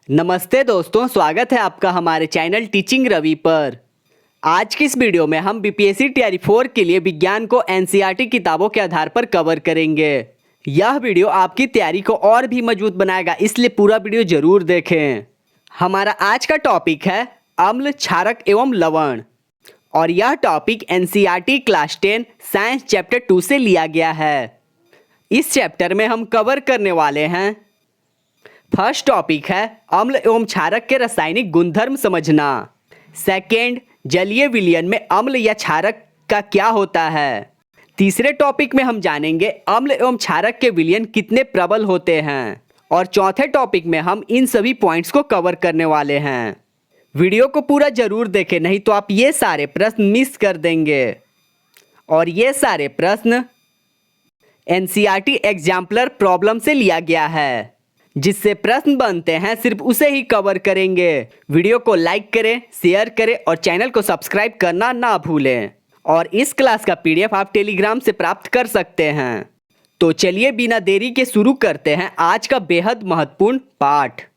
नमस्ते दोस्तों, स्वागत है आपका हमारे चैनल टीचिंग रवि पर। आज की इस वीडियो में हम बीपीएससी तैयारी 4 के लिए विज्ञान को एनसीईआरटी किताबों के आधार पर कवर करेंगे। यह वीडियो आपकी तैयारी को और भी मजबूत बनाएगा, इसलिए पूरा वीडियो जरूर देखें। हमारा आज का टॉपिक है अम्ल, क्षारक एवं लवण, और यह topic NCERT class 10 science chapter 2 से लिया गया है। इस चैप्टर में हम कवर करने वाले हैं, फर्स्ट टॉपिक है अम्ल एवं क्षारक के रासायनिक गुणधर्म समझना। सेकेंड, जलीय विलयन में अम्ल या क्षारक का क्या होता है। तीसरे टॉपिक में हम जानेंगे अम्ल एवं क्षारक के विलयन कितने प्रबल होते हैं। और चौथे टॉपिक में हम इन सभी पॉइंट्स को कवर करने वाले हैं। वीडियो को पूरा जरूर देखें, नहीं तो आप ये सारे प्रश्न मिस कर देंगे। और ये सारे प्रश्न एनसीईआरटी एग्जाम्पलर प्रॉब्लम से लिया गया है, जिससे प्रश्न बनते हैं सिर्फ उसे ही कवर करेंगे। वीडियो को लाइक करें, शेयर करें और चैनल को सब्सक्राइब करना ना भूलें। और इस क्लास का पीडीएफ आप टेलीग्राम से प्राप्त कर सकते हैं। तो चलिए बिना देरी के शुरू करते हैं आज का बेहद महत्वपूर्ण पाठ।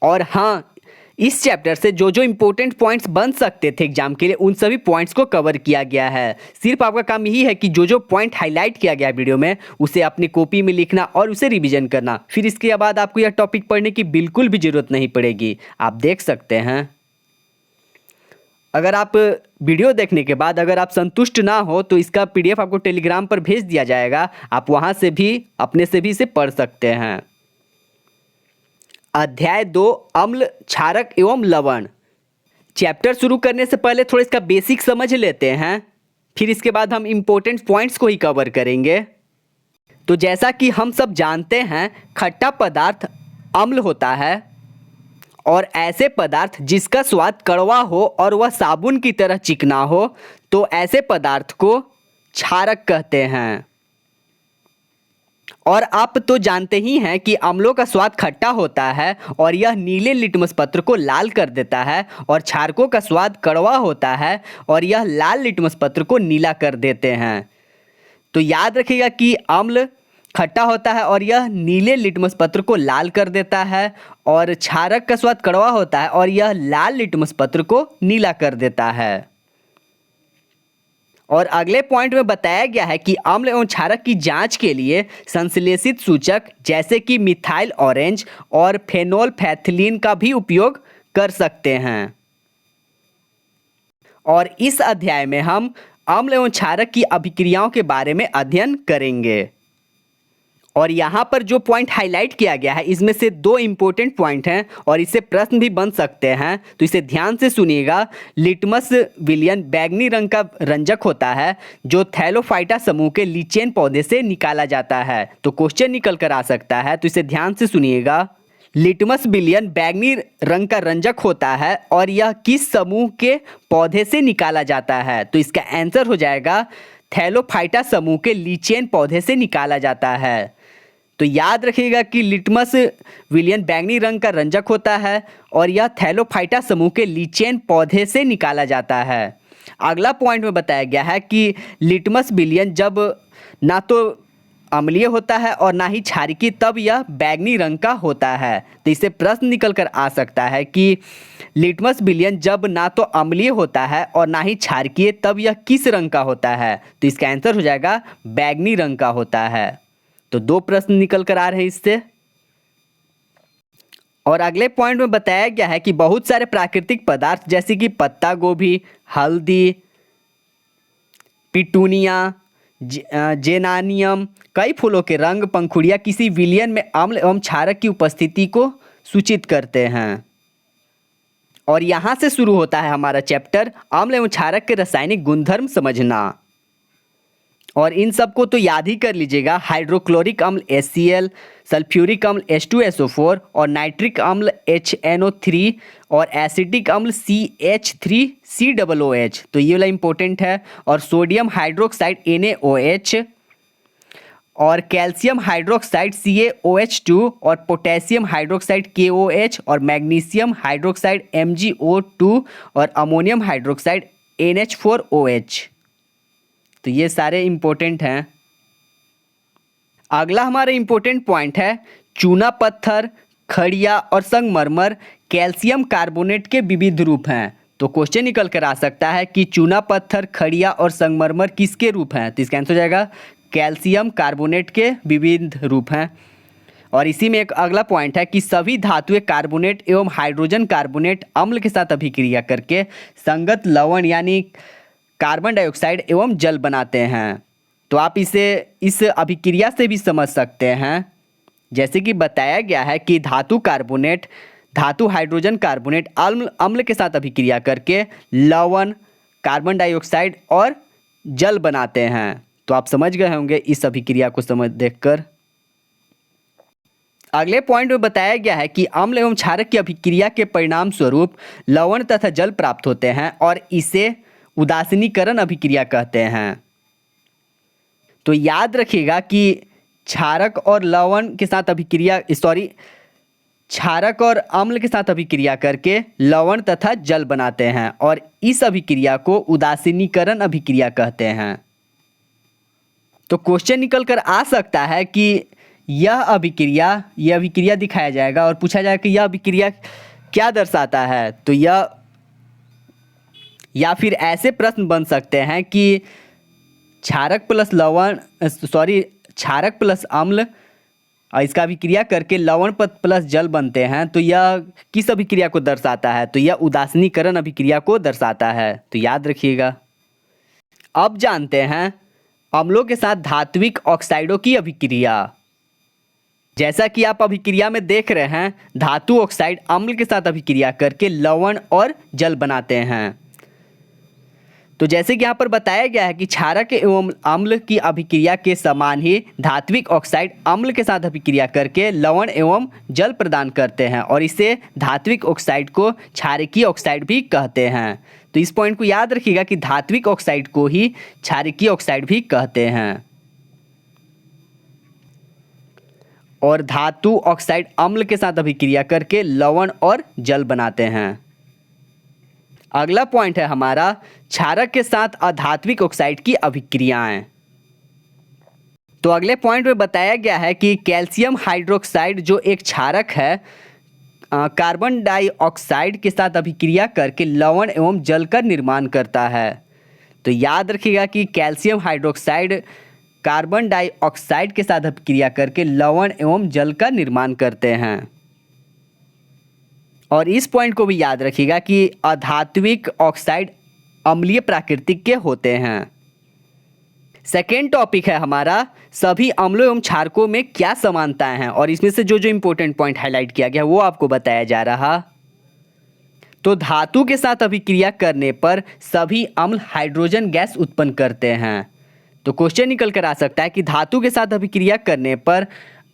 और हाँ, इस चैप्टर से जो जो इम्पोर्टेंट पॉइंट्स बन सकते थे एग्जाम के लिए, उन सभी पॉइंट्स को कवर किया गया है। सिर्फ आपका काम यही है कि जो जो पॉइंट हाईलाइट किया गया वीडियो में, उसे अपनी कॉपी में लिखना और उसे रिवीजन करना। फिर इसके बाद आपको यह टॉपिक पढ़ने की बिल्कुल भी जरूरत नहीं पड़ेगी। आप देख सकते हैं। अगर आप वीडियो देखने के बाद अगर आप संतुष्ट ना हो तो इसका पीडीएफ आपको टेलीग्राम पर भेज दिया जाएगा। आप वहाँ से भी अपने से भी इसे पढ़ सकते हैं। अध्याय 2, अम्ल, क्षारक एवं लवण। चैप्टर शुरू करने से पहले थोड़ा इसका बेसिक समझ लेते हैं, फिर इसके बाद हम इम्पोर्टेंट पॉइंट्स को ही कवर करेंगे। तो जैसा कि हम सब जानते हैं, खट्टा पदार्थ अम्ल होता है, और ऐसे पदार्थ जिसका स्वाद कड़वा हो और वह साबुन की तरह चिकना हो, तो ऐसे पदार्थ को क्षारक कहते हैं। और आप तो जानते ही हैं कि अम्लों का स्वाद खट्टा होता है और यह नीले लिटमस पत्र को लाल कर देता है, और क्षारकों का स्वाद कड़वा होता है और यह लाल लिटमस पत्र को नीला कर देते हैं। तो याद रखिएगा कि अम्ल खट्टा होता है और यह नीले लिटमस पत्र को लाल कर देता है, और क्षारक का स्वाद कड़वा होता है और यह लाल लिटमस पत्र को नीला कर देता है। और अगले पॉइंट में बताया गया है कि अम्ल एवं क्षारक की जांच के लिए संश्लेषित सूचक जैसे कि मिथाइल ऑरेंज और फेनोल्फैथलीन का भी उपयोग कर सकते हैं। और इस अध्याय में हम अम्ल एवं क्षारक की अभिक्रियाओं के बारे में अध्ययन करेंगे। और यहाँ पर जो पॉइंट हाईलाइट किया गया है, इसमें से 2 इम्पोर्टेंट पॉइंट हैं और इससे प्रश्न भी बन सकते हैं, तो इसे ध्यान से सुनिएगा। लिटमस विलयन बैंगनी रंग का रंजक होता है जो थैलोफाइटा समूह के लीचेन पौधे से निकाला जाता है। तो क्वेश्चन निकल कर आ सकता है, तो इसे ध्यान से सुनिएगा। लिटमस विलयन बैंगनी रंग का रंजक होता है और यह किस समूह के पौधे से निकाला जाता है। तो इसका आंसर हो जाएगा थैलोफाइटा समूह के लीचेन पौधे से निकाला जाता है। तो याद रखिएगा कि लिटमस विलयन बैंगनी रंग का रंजक होता है और यह थैलोफाइटा समूह के लीचेन पौधे से निकाला जाता है। अगला पॉइंट में बताया गया है कि लिटमस विलयन जब ना तो अम्लीय होता है और ना ही क्षारकीय, तब यह बैंगनी रंग का होता है। तो इससे प्रश्न निकल कर आ सकता है कि लिटमस विलयन जब ना तो अम्लीय होता है और ना ही क्षारकीय, तब यह किस रंग का होता है। तो इसका आंसर हो जाएगा बैंगनी रंग का होता है। तो 2 प्रश्न निकल कर आ रहे हैं इससे। और अगले पॉइंट में बताया गया है कि बहुत सारे प्राकृतिक पदार्थ जैसे कि पत्ता गोभी, हल्दी, पिटूनिया, जेनानियम, कई फूलों के रंग, पंखुड़ियाँ किसी विलयन में अम्ल एवं क्षारक की उपस्थिति को सूचित करते हैं। और यहाँ से शुरू होता है हमारा चैप्टर अम्ल एवं क्षारक के रासायनिक गुणधर्म समझना। और इन सबको तो याद ही कर लीजिएगा। हाइड्रोक्लोरिक अम्ल HCl, सल्फ्यूरिक अम्ल H2SO4 और नाइट्रिक अम्ल HNO3 और एसिटिक अम्ल CH3COOH। तो ये वाला इंपॉर्टेंट है। और सोडियम हाइड्रोक्साइड NaOH और कैल्शियम हाइड्रोक्साइड CaOH2 और पोटेशियम हाइड्रोक्साइड KOH और मैग्नीशियम हाइड्रोक्साइड MgO2 और अमोनियम हाइड्रोक्साइड NH4OH। तो ये सारे इंपॉर्टेंट हैं। अगला हमारा इंपॉर्टेंट पॉइंट है चूना पत्थर, खड़िया और संगमरमर कैल्शियम कार्बोनेट के विविध रूप हैं। तो क्वेश्चन निकल कर आ सकता है कि चूना पत्थर, खड़िया और संगमरमर किसके रूप हैं? तो इसका आंसर हो जाएगा कैल्शियम कार्बोनेट के विविध रूप हैं। और इसी में एक अगला पॉइंट है कि सभी धातुएं कार्बोनेट एवं हाइड्रोजन कार्बोनेट अम्ल के साथ अभिक्रिया करके संगत लवण यानी कार्बन डाइऑक्साइड एवं जल बनाते हैं। तो आप इसे इस अभिक्रिया से भी समझ सकते हैं। जैसे कि बताया गया है कि धातु कार्बोनेट, धातु हाइड्रोजन कार्बोनेट अम्ल के साथ अभिक्रिया करके लवण, कार्बन डाइऑक्साइड और जल बनाते हैं। तो आप समझ गए होंगे इस अभिक्रिया को समझ देखकर। अगले पॉइंट में बताया गया है कि अम्ल एवं क्षारक की अभिक्रिया के परिणाम स्वरूप लवण तथा जल प्राप्त होते हैं और इसे उदासीनीकरण अभिक्रिया कहते हैं। तो याद रखिएगा कि क्षारक और लवण के साथ क्षारक और अम्ल के साथ अभिक्रिया करके लवण तथा जल बनाते हैं और इस अभिक्रिया को उदासीनीकरण अभिक्रिया कहते हैं। तो क्वेश्चन निकल कर आ सकता है कि यह अभिक्रिया दिखाया जाएगा और पूछा जाएगा कि यह अभिक्रिया क्या दर्शाता है। तो या फिर ऐसे प्रश्न बन सकते हैं कि क्षारक प्लस अम्ल इसका अभिक्रिया करके लवण प्लस जल बनते हैं। तो यह किस अभिक्रिया को दर्शाता है? तो यह उदासीनीकरण अभिक्रिया को दर्शाता है। तो याद रखिएगा। अब जानते हैं अम्लों के साथ धात्विक ऑक्साइडों की अभिक्रिया। जैसा कि आप अभिक्रिया में देख रहे हैं, धातु ऑक्साइड अम्ल के साथ अभिक्रिया करके लवण और जल बनाते हैं। तो जैसे कि यहाँ पर बताया गया है कि क्षारक एवं अम्ल की अभिक्रिया के समान ही धात्विक ऑक्साइड अम्ल के साथ अभिक्रिया करके लवण एवं जल प्रदान करते हैं और इसे धात्विक ऑक्साइड को क्षारकीय ऑक्साइड भी कहते हैं। तो इस पॉइंट को याद रखिएगा कि धात्विक ऑक्साइड को ही क्षारकीय ऑक्साइड भी कहते हैं और धातु ऑक्साइड अम्ल के साथ अभिक्रिया करके लवण और जल बनाते हैं। अगला पॉइंट है हमारा क्षारक के साथ अधात्विक ऑक्साइड की अभिक्रियाएं। तो अगले पॉइंट में बताया गया है कि कैल्शियम हाइड्रोक्साइड जो एक क्षारक है कार्बन डाइऑक्साइड के साथ अभिक्रिया करके लवण एवं जल का निर्माण करता है। तो याद रखिएगा कि कैल्शियम हाइड्रोक्साइड कार्बन डाइऑक्साइड के साथ अभिक्रिया करके लवण एवं जल का निर्माण करते हैं। और इस पॉइंट को भी याद रखिएगा कि अधात्विक ऑक्साइड अम्लीय प्राकृतिक के होते हैं। सेकेंड टॉपिक है हमारा सभी अम्लों एवं क्षारकों में क्या समानताएं हैं और इसमें से जो जो इंपॉर्टेंट पॉइंट हाईलाइट किया गया वो आपको बताया जा रहा। तो धातु के साथ अभिक्रिया करने पर सभी अम्ल हाइड्रोजन गैस उत्पन्न करते हैं। तो क्वेश्चन निकल कर आ सकता है कि धातु के साथ अभिक्रिया करने पर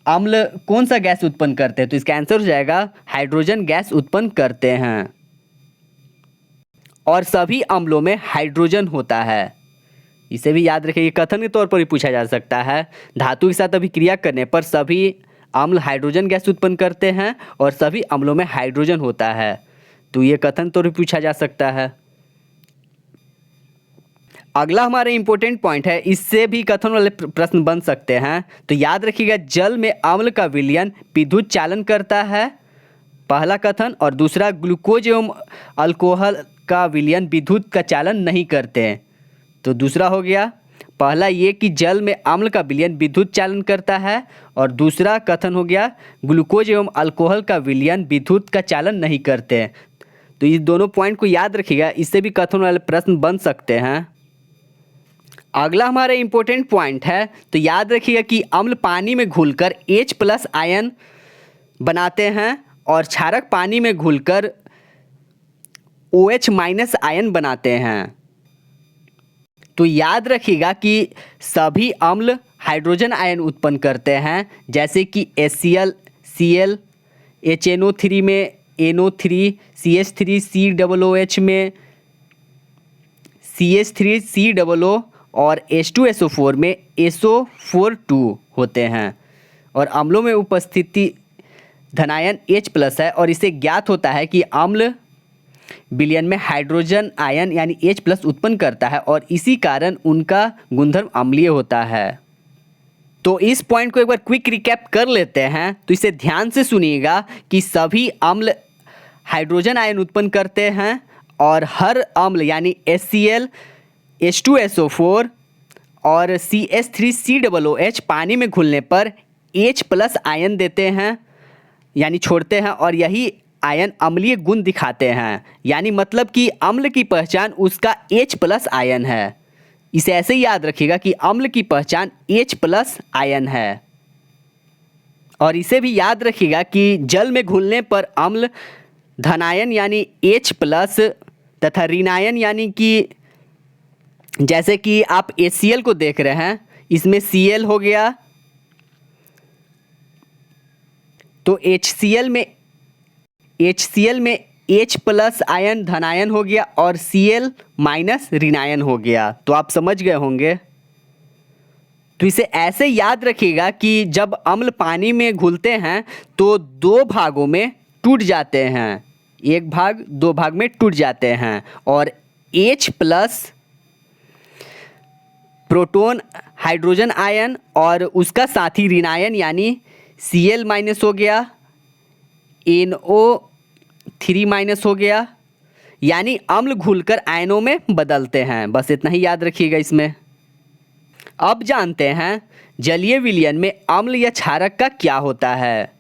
अम्ल कौन सा गैस उत्पन्न करते हैं? तो इसका आंसर हो जाएगा हाइड्रोजन गैस उत्पन्न करते हैं और सभी अम्लों में हाइड्रोजन होता है। इसे भी याद रखिए, कथन के तौर पर भी पूछा जा सकता है। धातु के साथ अभिक्रिया करने पर सभी अम्ल हाइड्रोजन गैस उत्पन्न करते हैं और सभी अम्लों में हाइड्रोजन होता है। तो ये कथन तौर पर पूछा जा सकता है। अगला हमारा इंपॉर्टेंट पॉइंट है, इससे भी कथन वाले प्रश्न बन सकते हैं। तो याद रखिएगा जल में अम्ल का विलयन विद्युत चालन करता है, पहला कथन। और दूसरा ग्लूकोज एवं अल्कोहल का विलयन विद्युत का चालन नहीं करते। तो दूसरा हो गया पहला ये कि जल में अम्ल का विलयन विद्युत चालन करता है और दूसरा कथन हो गया ग्लूकोज एवं अल्कोहल का विलयन विद्युत का चालन नहीं करते। तो ये दोनों पॉइंट को याद रखिएगा, इससे भी कथन वाले प्रश्न बन सकते हैं। अगला हमारा इंपॉर्टेंट पॉइंट है, तो याद रखिएगा कि अम्ल पानी में घुलकर H+ आयन बनाते हैं और क्षारक पानी में घुलकर OH- आयन बनाते हैं। तो याद रखिएगा कि सभी अम्ल हाइड्रोजन आयन उत्पन्न करते हैं, जैसे कि HCl, Cl, HNO3 में NO3, CH3 COOH में CH3 COO और H2SO4 में SO4 होते हैं। और अम्लों में उपस्थिति धनायन H+ है और इसे ज्ञात होता है कि अम्ल विलयन में हाइड्रोजन आयन यानी H+ उत्पन्न करता है और इसी कारण उनका गुणधर्म अम्लीय होता है। तो इस पॉइंट को एक बार क्विक रिकैप कर लेते हैं। तो इसे ध्यान से सुनिएगा कि सभी अम्ल हाइड्रोजन आयन उत्पन्न करते हैं और हर अम्ल यानी HCl, H2SO4 और CH3COOH पानी में घुलने पर H+ आयन देते हैं यानी छोड़ते हैं, और यही आयन अम्लीय गुण दिखाते हैं। यानी मतलब कि अम्ल की पहचान उसका H+ आयन है। इसे ऐसे ही याद रखिएगा कि अम्ल की पहचान H+ आयन है। और इसे भी याद रखिएगा कि जल में घुलने पर अम्ल धनायन यानी H+ तथा ऋणायन यानी कि जैसे कि आप HCl को देख रहे हैं, इसमें Cl हो गया, तो HCl में H+ आयन धनायन हो गया और Cl- ऋणायन हो गया। तो आप समझ गए होंगे। तो इसे ऐसे याद रखिएगा कि जब अम्ल पानी में घुलते हैं तो दो भागों में टूट जाते हैं, एक भाग दो भाग में टूट जाते हैं, और H+ प्रोटॉन हाइड्रोजन आयन और उसका साथी ऋणायन यानी Cl- हो गया, NO3- हो गया, यानी अम्ल घुलकर आयनों में बदलते हैं। बस इतना ही याद रखिएगा इसमें। अब जानते हैं जलीय विलयन में अम्ल या क्षारक का क्या होता है।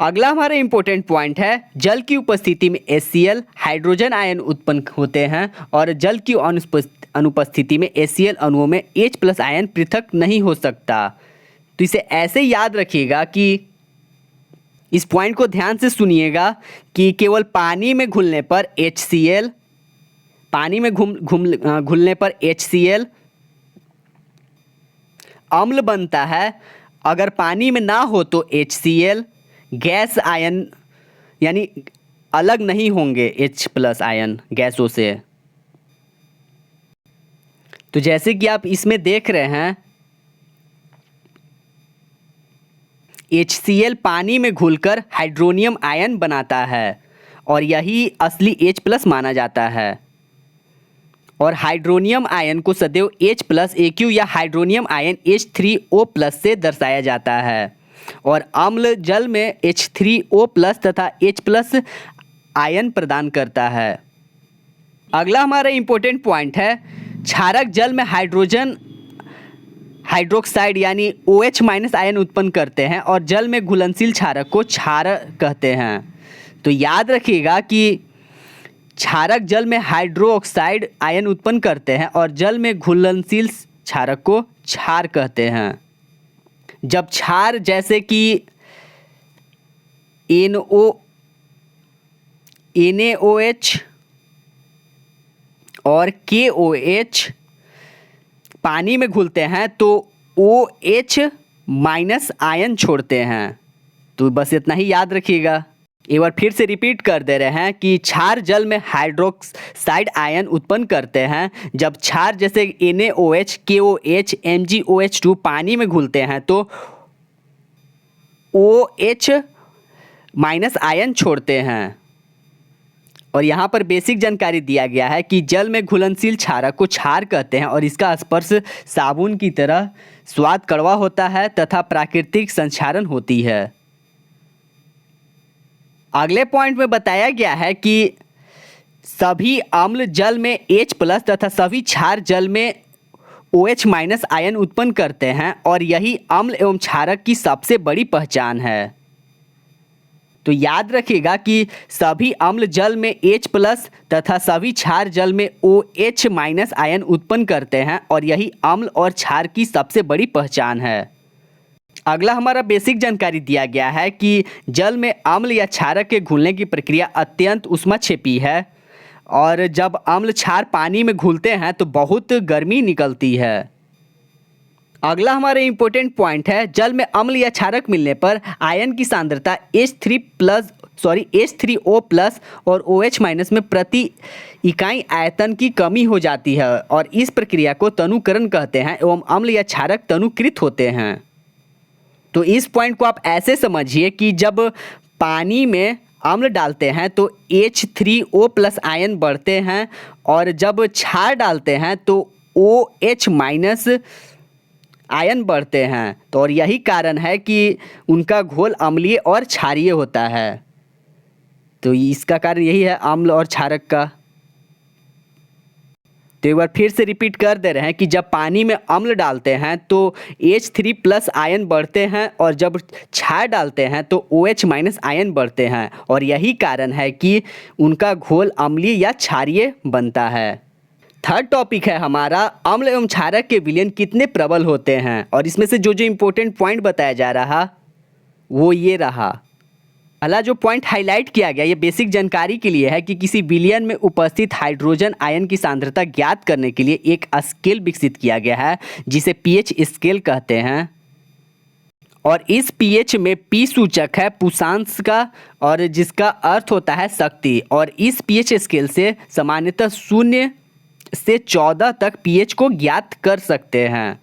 अगला हमारा इंपॉर्टेंट पॉइंट है, जल की उपस्थिति में HCl हाइड्रोजन आयन उत्पन्न होते हैं और जल की अनुपस्थिति में HCl अणुओं में H+ आयन पृथक नहीं हो सकता। तो इसे ऐसे याद रखिएगा कि इस पॉइंट को ध्यान से सुनिएगा कि केवल पानी में घुलने पर HCl, पानी में घुलने पर HCl अम्ल बनता है। अगर पानी में ना हो तो HCl गैस आयन यानी अलग नहीं होंगे H+ आयन गैसों से। तो जैसे कि आप इसमें देख रहे हैं, HCl पानी में घुलकर हाइड्रोनियम आयन बनाता है और यही असली H+ माना जाता है। और हाइड्रोनियम आयन को सदैव H+ AQ या हाइड्रोनियम आयन H3O+ से दर्शाया जाता है। और अम्ल जल में H3O+ तथा H+ आयन प्रदान करता है। अगला हमारा इंपॉर्टेंट पॉइंट है, क्षारक जल में हाइड्रोक्साइड यानी OH- आयन उत्पन्न करते हैं और जल में घुलनशील क्षारक को क्षारक कहते हैं। तो याद रखिएगा कि क्षारक जल में हाइड्रोक्साइड आयन उत्पन्न करते हैं और जल में घुलनशील क्षारक को क्षार कहते हैं। जब क्षार जैसे कि NaOH और KOH पानी में घुलते हैं तो OH- आयन छोड़ते हैं। तो बस इतना ही याद रखिएगा। एक बार फिर से रिपीट कर दे रहे हैं कि क्षार जल में हाइड्रोक्साइड आयन उत्पन्न करते हैं। जब क्षार जैसे NaOH, KOH, MgOH2 पानी में घुलते हैं तो OH- आयन छोड़ते हैं। और यहाँ पर बेसिक जानकारी दिया गया है कि जल में घुलनशील क्षारक को क्षार कहते हैं और इसका स्पर्श साबुन की तरह स्वाद कड़वा होता है तथा प्राकृतिक संक्षारण होती है। अगले पॉइंट में बताया गया है कि सभी अम्ल जल में H+ तथा सभी क्षार जल में OH- आयन उत्पन्न करते हैं और यही अम्ल एवं क्षारक की सबसे बड़ी पहचान है। तो याद रखिएगा कि सभी अम्ल जल में H+ तथा सभी क्षार जल में OH- आयन उत्पन्न करते हैं और यही अम्ल और क्षार की सबसे बड़ी पहचान है। अगला हमारा बेसिक जानकारी दिया गया है कि जल में अम्ल या क्षारक के घुलने की प्रक्रिया अत्यंत ऊष्माक्षेपी है और जब अम्ल क्षार पानी में घुलते हैं तो बहुत गर्मी निकलती है। अगला हमारा इंपॉर्टेंट पॉइंट है, जल में अम्ल या क्षारक मिलने पर आयन की सांद्रता H3O+ और OH- में प्रति इकाई आयतन की कमी हो जाती है और इस प्रक्रिया को तनुकरण कहते हैं एवं अम्ल या क्षारक तनुकृत होते हैं। तो इस पॉइंट को आप ऐसे समझिए कि जब पानी में अम्ल डालते हैं तो H3O+ आयन बढ़ते हैं और जब क्षार डालते हैं तो OH- आयन बढ़ते हैं। तो और यही कारण है कि उनका घोल अम्लीय और क्षारीय होता है। तो इसका कारण यही है अम्ल और क्षारक का। तो एक बार फिर से रिपीट कर दे रहे हैं कि जब पानी में अम्ल डालते हैं तो H3+ आयन बढ़ते हैं और जब क्षार डालते हैं तो OH- आयन बढ़ते हैं और यही कारण है कि उनका घोल अम्लीय या क्षारीय बनता है। थर्ड टॉपिक है हमारा अम्ल एवं क्षारक के विलयन कितने प्रबल होते हैं और इसमें से जो जो इम्पोर्टेंट पॉइंट बताया जा रहा वो ये रहा। पहला जो पॉइंट हाईलाइट किया गया ये बेसिक जानकारी के लिए है कि किसी विलयन में उपस्थित हाइड्रोजन आयन की सांद्रता ज्ञात करने के लिए एक स्केल विकसित किया गया है जिसे पीएच स्केल कहते हैं। और इस पीएच में पी सूचक है पुषांश का और जिसका अर्थ होता है शक्ति। और इस पीएच स्केल से सामान्यतः 0 से 14 तक पीएच को ज्ञात कर सकते हैं।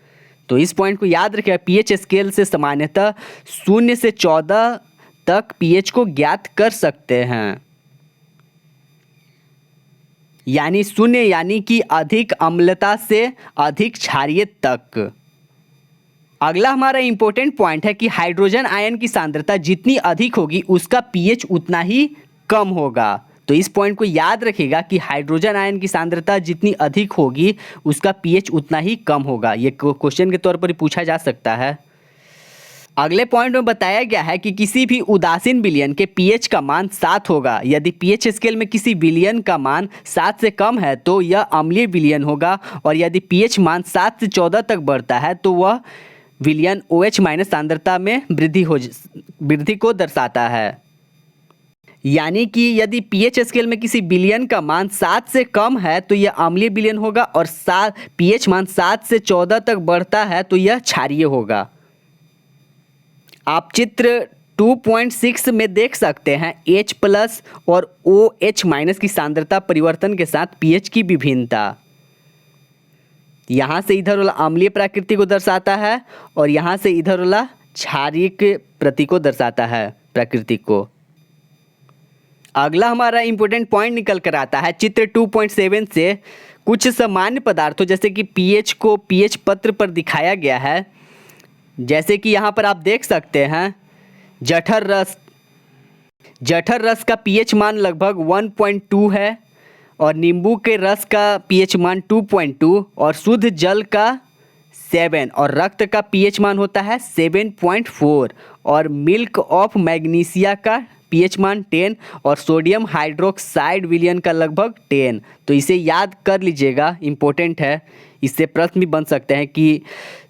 तो इस पॉइंट को याद रखें, पीएच स्केल से सामान्यतः 0 से 14 तक पीएच को ज्ञात कर सकते हैं। यानी 0 यानी कि अधिक अम्लता से अधिक क्षारीय तक। अगला हमारा इंपॉर्टेंट पॉइंट है कि हाइड्रोजन आयन की सांद्रता जितनी अधिक होगी उसका पीएच उतना ही कम होगा। तो इस पॉइंट को याद रखिएगा कि हाइड्रोजन आयन की सांद्रता जितनी अधिक होगी उसका पीएच उतना ही कम होगा। ये क्वेश्चन के तौर पर पूछा जा सकता है। अगले पॉइंट में बताया गया है कि किसी भी उदासीन विलयन के पीएच का मान 7 होगा। यदि पीएच स्केल में किसी विलयन का मान 7 से कम है तो यह अम्लीय विलयन होगा और यदि पीएच मान 7 से 14 तक बढ़ता है तो वह विलयन OH- सांद्रता में वृद्धि को दर्शाता है। यानी कि यदि पीएच स्केल में किसी विलयन का मान 7 से कम है तो यह अम्लीय विलयन होगा और पीएच मान 7 से 14 तक बढ़ता है तो यह क्षारीय होगा। आप चित्र 2.6 में देख सकते हैं H+ और OH- की सांद्रता परिवर्तन के साथ पीएच की विभिन्नता। यहाँ से इधर वाला अम्लीय प्रकृति को दर्शाता है और यहाँ से इधर वाला क्षारीय प्रति को दर्शाता है प्रकृति को। अगला हमारा इंपॉर्टेंट पॉइंट निकल कर आता है चित्र 2.7 से। कुछ सामान्य पदार्थों जैसे कि पीएच को पीएच पत्र पर दिखाया गया है। जैसे कि यहाँ पर आप देख सकते हैं जठर रस का पीएच मान लगभग 1.2 है और नींबू के रस का पीएच मान 2.2 और शुद्ध जल का 7 और रक्त का पीएच मान होता है 7.4 और मिल्क ऑफ मैग्नीशिया का पीएच मान 10 और सोडियम हाइड्रोक्साइड विलयन का लगभग 10। तो इसे याद कर लीजिएगा, इम्पोर्टेंट है। इससे प्रश्न भी बन सकते हैं कि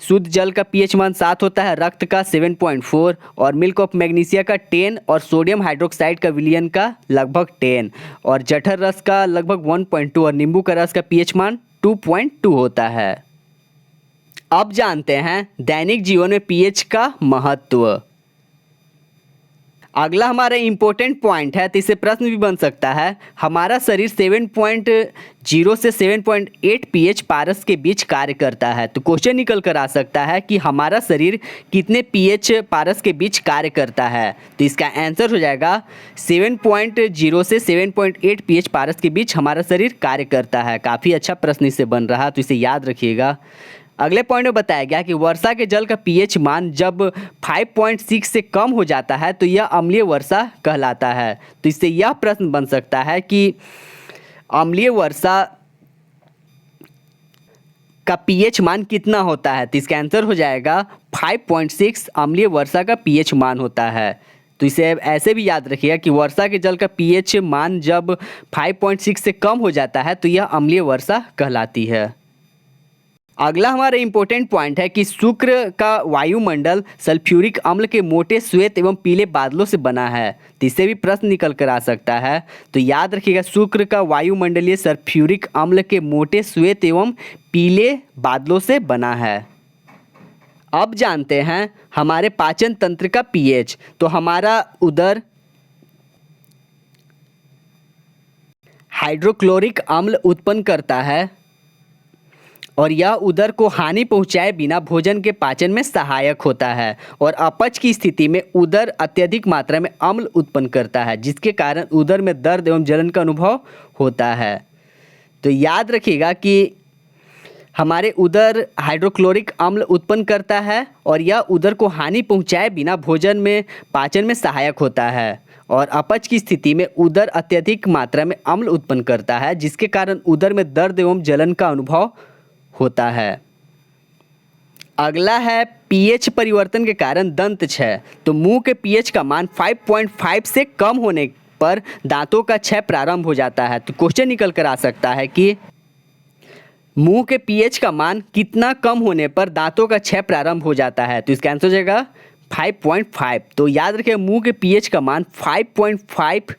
शुद्ध जल का पीएच मान 7 होता है, रक्त का 7.4 और मिल्क ऑफ मैग्नीशिया का 10 और सोडियम हाइड्रोक्साइड का विलयन का लगभग 10 और जठर रस का लगभग 1.2 और नींबू का रस का पीएच मान 2.2 होता है। अब जानते हैं दैनिक जीवन में पीएच का महत्व। अगला हमारा इंपॉर्टेंट पॉइंट है तो इससे प्रश्न भी बन सकता है। हमारा शरीर 7.0 से 7.8 पीएच पारस के बीच कार्य करता है। तो क्वेश्चन निकल कर आ सकता है कि हमारा शरीर कितने पीएच पारस के बीच कार्य करता है। तो इसका आंसर हो जाएगा 7.0 से 7.8 पीएच पारस के बीच हमारा शरीर कार्य करता है। काफ़ी अच्छा प्रश्न इससे बन रहा, तो इसे याद रखिएगा। अगले पॉइंट में बताया गया कि वर्षा के जल का पीएच मान जब 5.6 से कम हो जाता है तो यह अम्लीय वर्षा कहलाता है। तो इससे यह प्रश्न बन सकता है कि अम्लीय वर्षा का पीएच मान कितना होता है। तो इसका आंसर हो जाएगा 5.6 अम्लीय वर्षा का पीएच मान होता है। तो इसे ऐसे भी याद रखिएगा कि वर्षा के जल का पीएच मान जब 5.6 से कम हो जाता है तो यह अम्लीय वर्षा कहलाती है। अगला हमारा इंपॉर्टेंट पॉइंट है कि शुक्र का वायुमंडल सल्फ्यूरिक अम्ल के मोटे श्वेत एवं पीले बादलों से बना है। तो इससे भी प्रश्न निकल कर आ सकता है। तो याद रखिएगा शुक्र का वायुमंडलीय सल्फ्यूरिक अम्ल के मोटे श्वेत एवं पीले बादलों से बना है। अब जानते हैं हमारे पाचन तंत्र का पीएच। तो हमारा उदर हाइड्रोक्लोरिक अम्ल उत्पन्न करता है और यह उदर को हानि पहुंचाए बिना भोजन के पाचन में सहायक होता है और अपच की स्थिति में उदर अत्यधिक मात्रा में अम्ल उत्पन्न करता है जिसके कारण उदर में दर्द एवं जलन का अनुभव होता है। तो याद रखिएगा कि हमारे उदर हाइड्रोक्लोरिक अम्ल उत्पन्न करता है और यह उदर को हानि पहुंचाए बिना भोजन में पाचन में सहायक होता है। और अपच की स्थिति में उदर अत्यधिक मात्रा में अम्ल उत्पन्न करता है, जिसके कारण उदर में दर्द एवं जलन का अनुभव होता है। अगला है पीएच परिवर्तन के कारण दंत क्षय। तो मुंह के पीएच का मान 5.5 से कम होने पर दांतों का क्षय प्रारंभ हो जाता है। तो क्वेश्चन निकल कर आ सकता है कि मुंह के पीएच का मान कितना कम होने पर दांतों का क्षय प्रारंभ हो जाता है। तो इसका आंसर हो जाएगा 5.5। तो याद रखें, मुंह के पीएच का मान 5.5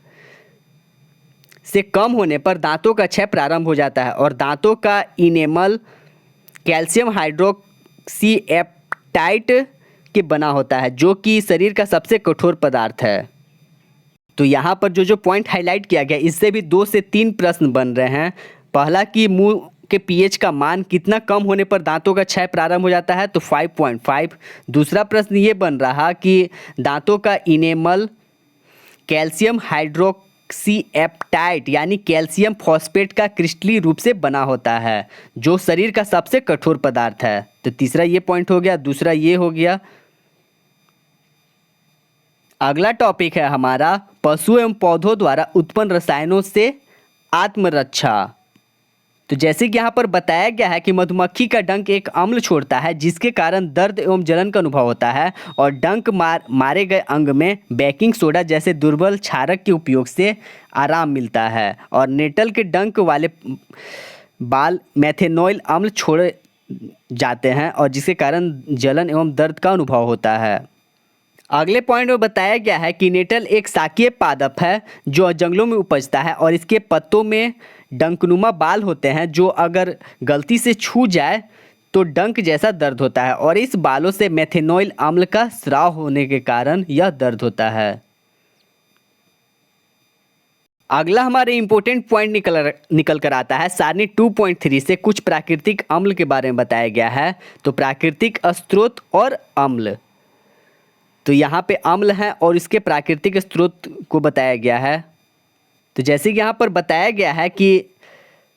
से कम होने पर दांतों का क्षय प्रारंभ हो जाता है। और दांतों का इनेमल कैल्शियम हाइड्रोक्सीएप्टाइट के बना होता है, जो कि शरीर का सबसे कठोर पदार्थ है। तो यहाँ पर जो पॉइंट हाईलाइट किया गया, इससे भी 2 से 3 प्रश्न बन रहे हैं। पहला कि मुंह के पीएच का मान कितना कम होने पर दांतों का क्षय प्रारंभ हो जाता है, तो 5.5। दूसरा प्रश्न ये बन रहा कि दांतों का इनेमल कैल्शियम हाइड्रोक्सीएप्टाइट यानी कैल्शियम फॉस्फेट का क्रिस्टलीय रूप से बना होता है, जो शरीर का सबसे कठोर पदार्थ है। तो तीसरा ये पॉइंट हो गया, दूसरा ये हो गया। अगला टॉपिक है हमारा पशु एवं पौधों द्वारा उत्पन्न रसायनों से आत्मरक्षा। तो जैसे कि यहाँ पर बताया गया है कि मधुमक्खी का डंक एक अम्ल छोड़ता है, जिसके कारण दर्द एवं जलन का अनुभव होता है। और डंक मारे गए अंग में बेकिंग सोडा जैसे दुर्बल क्षारक के उपयोग से आराम मिलता है। और नेटल के डंक वाले बाल मेथेनॉल अम्ल छोड़े जाते हैं, और जिसके कारण जलन एवं दर्द का अनुभव होता है। अगले पॉइंट में बताया गया है कि नेटल एक शाकीय पादप है जो जंगलों में उपजता है, और इसके पत्तों में डंकनुमा बाल होते हैं, जो अगर गलती से छू जाए तो डंक जैसा दर्द होता है। और इस बालों से मेथेनॉल अम्ल का स्राव होने के कारण यह दर्द होता है। अगला हमारे इंपॉर्टेंट पॉइंट निकल कर आता है सारणी 2.3 से कुछ प्राकृतिक अम्ल के बारे में बताया गया है। तो प्राकृतिक स्रोत और अम्ल, तो यहाँ पे अम्ल है और इसके प्राकृतिक स्रोत को बताया गया है। तो जैसे कि यहाँ पर बताया गया है कि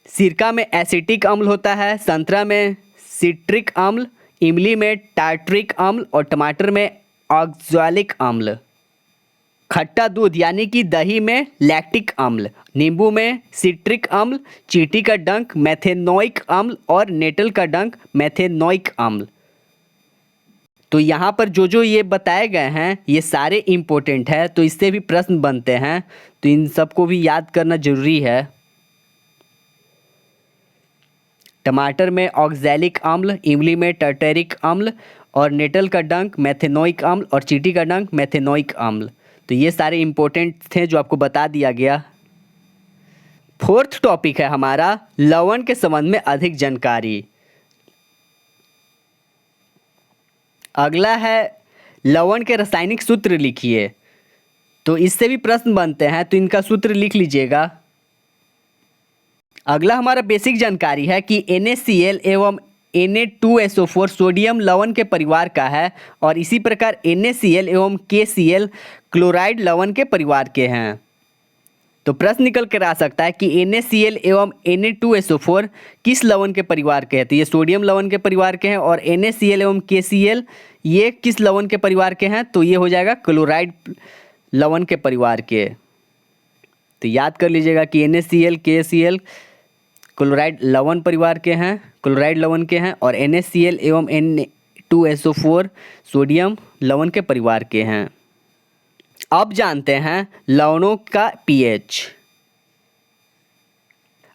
सिरका में एसिटिक अम्ल होता है, संतरा में सिट्रिक अम्ल, इमली में टार्ट्रिक अम्ल और टमाटर में ऑक्सैलिक अम्ल। खट्टा दूध यानी कि दही में लैक्टिक अम्ल, नींबू में सिट्रिक अम्ल, चींटी का डंक मेथेनोइक अम्ल और नेटल का डंक मेथेनोइक अम्ल। तो यहाँ पर जो ये बताए गए हैं ये सारे इम्पोर्टेंट है, तो इससे भी प्रश्न बनते हैं, तो इन सबको भी याद करना जरूरी है। टमाटर में ऑक्सैलिक अम्ल, इमली में टर्टेरिक अम्ल और नेटल का डंक मेथेनोइक अम्ल और चींटी का डंक मेथेनोइक अम्ल। तो ये सारे इम्पोर्टेंट थे जो आपको बता दिया गया। फोर्थ टॉपिक है हमारा लवण के संबंध में अधिक जानकारी। अगला है लवण के रासायनिक सूत्र लिखिए। तो इससे भी प्रश्न बनते हैं, तो इनका सूत्र लिख लीजिएगा। अगला हमारा बेसिक जानकारी है कि NaCl एवं Na2SO4 सोडियम लवण के परिवार का है, और इसी प्रकार NaCl एवं KCl क्लोराइड लवण के परिवार के हैं। तो प्रश्न निकल कर आ सकता है कि NaCl एवं Na2SO4 किस लवण के परिवार के हैं। तो ये सोडियम लवण के परिवार के हैं, और NaCl एवं KCl ये किस लवण के परिवार के हैं। तो ये हो जाएगा क्लोराइड लवण के परिवार के। तो याद कर लीजिएगा कि NaCl KCl क्लोराइड लवण परिवार के हैं, क्लोराइड लवण के हैं, और NaCl एवं Na2SO4 सोडियम लवण के परिवार के हैं। अब जानते हैं लवणों का पीएच।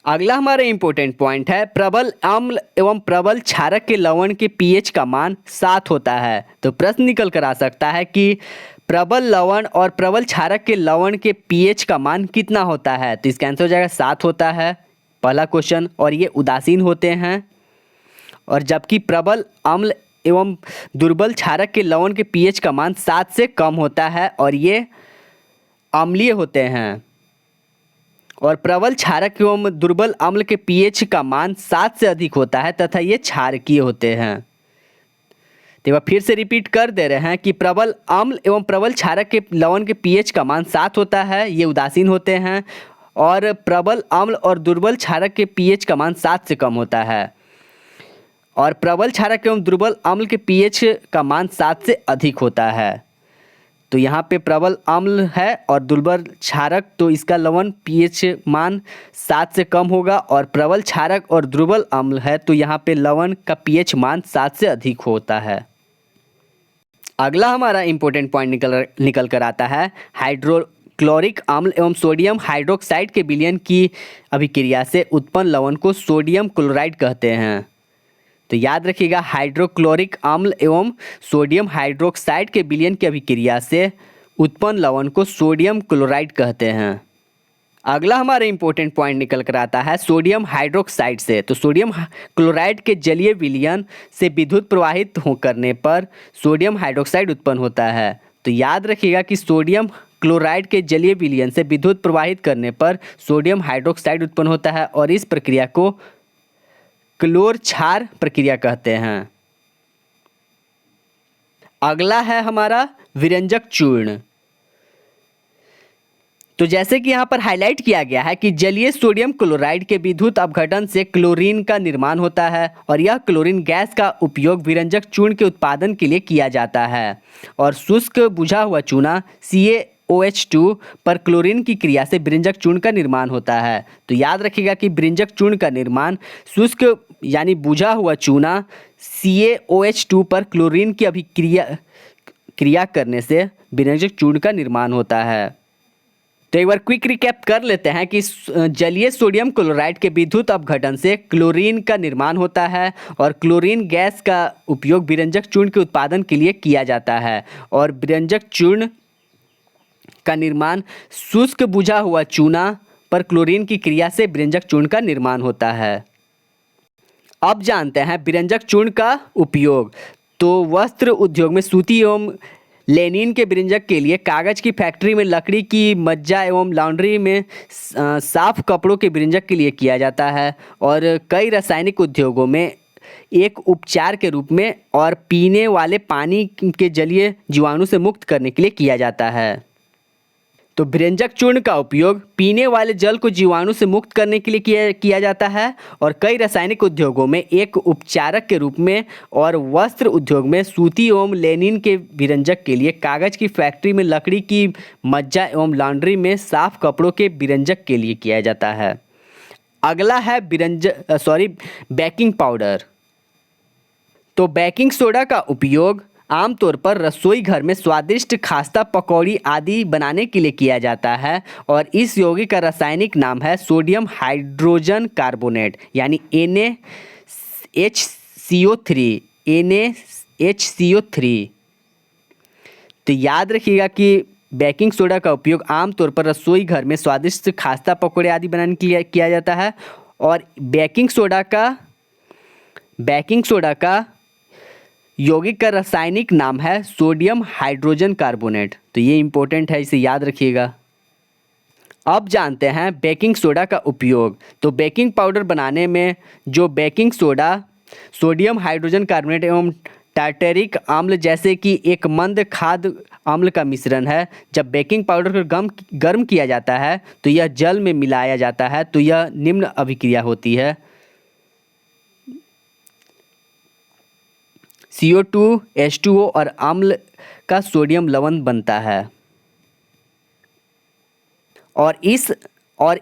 अगला हमारा इंपॉर्टेंट पॉइंट है प्रबल अम्ल एवं प्रबल क्षारक के लवण के पीएच का मान 7 होता है। तो प्रश्न निकल कर आ सकता है कि प्रबल लवण और प्रबल क्षारक के लवण के पीएच का मान कितना होता है। तो इसका आंसर हो जाएगा 7 होता है, पहला क्वेश्चन। और ये उदासीन होते हैं, और जबकि प्रबल अम्ल एवं दुर्बल क्षारक के लवण के पीएच का मान 7 से कम होता है, और ये अम्लीय होते हैं। और प्रबल क्षारक एवं दुर्बल अम्ल के पीएच का मान 7 से अधिक होता है तथा ये क्षारकीय होते हैं। तो फिर से रिपीट कर दे रहे हैं कि प्रबल अम्ल एवं प्रबल क्षारक के लवण के पीएच का मान 7 होता है, ये उदासीन होते हैं। और प्रबल अम्ल और दुर्बल क्षारक के पीएच का मान 7 से कम होता है। और प्रबल क्षारक एवं दुर्बल अम्ल के पीएच का मान 7 से अधिक होता है। तो यहाँ पे प्रबल अम्ल है और दुर्बल क्षारक, तो इसका लवण पीएच मान 7 से कम होगा, और प्रबल क्षारक और दुर्बल अम्ल है तो यहाँ पे लवण का पीएच मान 7 से अधिक होता है। अगला हमारा इंपॉर्टेंट पॉइंट निकल कर आता है हाइड्रोक्लोरिक अम्ल एवं सोडियम हाइड्रोक्साइड के विलयन की अभिक्रिया से उत्पन्न लवण को सोडियम क्लोराइड कहते हैं। तो याद रखिएगा, हाइड्रोक्लोरिक अम्ल एवं सोडियम हाइड्रोक्साइड के विलयन की अभिक्रिया से उत्पन्न लवण को सोडियम क्लोराइड कहते हैं। अगला हमारा इंपॉर्टेंट पॉइंट निकल कर आता है सोडियम हाइड्रोक्साइड से। तो सोडियम क्लोराइड के जलीय विलयन से विद्युत प्रवाहित करने पर सोडियम हाइड्रोक्साइड उत्पन्न होता है। तो याद रखिएगा कि सोडियम क्लोराइड के जलीय विलयन से विद्युत प्रवाहित करने पर सोडियम हाइड्रोक्साइड उत्पन्न होता है, और इस प्रक्रिया को क्लोर क्षार प्रक्रिया कहते हैं। अगला है हमारा विरंजक चूर्ण। तो जैसे कि यहाँ पर हाईलाइट किया गया है कि जलीय सोडियम क्लोराइड के विद्युत अपघटन से क्लोरीन का निर्माण होता है, और यह क्लोरीन गैस का उपयोग विरंजक चूर्ण के उत्पादन के लिए किया जाता है। और शुष्क बुझा हुआ चूना CaOH2 पर क्लोरीन की क्रिया से विरंजक चूर्ण का निर्माण होता है। तो याद रखिएगा कि विरंजक चूर्ण का निर्माण शुष्क यानी बुझा हुआ चूना CaOH2 पर क्लोरीन की क्रिया करने से विरंजक चूर्ण का निर्माण होता है। तो एक बार क्विक रिकैप कर लेते हैं कि जलीय सोडियम क्लोराइड के विद्युत अपघटन से क्लोरीन का निर्माण होता है, और क्लोरीन गैस का उपयोग विरंजक चूर्ण के उत्पादन के लिए किया जाता है, और विरंजक चूर्ण का निर्माण शुष्क बुझा हुआ चूना पर क्लोरीन की क्रिया से विरंजक चूर्ण का निर्माण होता है। अब जानते हैं विरंजक चूर्ण का उपयोग। तो वस्त्र उद्योग में सूती एवं लेनिन के विरंजक के लिए, कागज़ की फैक्ट्री में लकड़ी की मज्जा एवं लॉन्ड्री में साफ कपड़ों के विरंजक के लिए किया जाता है, और कई रासायनिक उद्योगों में एक उपचार के रूप में और पीने वाले पानी के जलीय जीवाणु से मुक्त करने के लिए किया जाता है। तो विरंजक चूर्ण का उपयोग पीने वाले जल को जीवाणु से मुक्त करने के लिए किया जाता है, और कई रासायनिक उद्योगों में एक उपचारक के रूप में, और वस्त्र उद्योग में सूती एवं लेनिन के विरंजक के लिए, कागज़ की फैक्ट्री में लकड़ी की मज्जा एवं लॉन्ड्री में साफ कपड़ों के विरंजक के लिए किया जाता है। अगला है बेकिंग पाउडर। तो बेकिंग सोडा का उपयोग आमतौर पर रसोई घर में स्वादिष्ट खास्ता, पकौड़ी आदि बनाने के लिए किया जाता है, और इस यौगिक का रासायनिक नाम है सोडियम हाइड्रोजन कार्बोनेट यानी NaHCO3। तो याद रखिएगा कि बेकिंग सोडा का उपयोग आमतौर पर रसोई घर में स्वादिष्ट खास्ता, पकौड़े आदि बनाने के लिए किया जाता है, और बेकिंग सोडा का यौगिक का रासायनिक नाम है सोडियम हाइड्रोजन कार्बोनेट। तो ये इंपॉर्टेंट है, इसे याद रखिएगा। अब जानते हैं बेकिंग सोडा का उपयोग। तो बेकिंग पाउडर बनाने में जो baking soda, sodium hydrogen carbonate एवं टार्टेरिक अम्ल जैसे कि एक मंद खाद्य अम्ल का मिश्रण है, जब बेकिंग पाउडर को गर्म किया जाता है तो यह जल में मिलाया जाता है, तो यह निम्न अभिक्रिया होती है। CO2 H2O और अम्ल का सोडियम लवण बनता है, और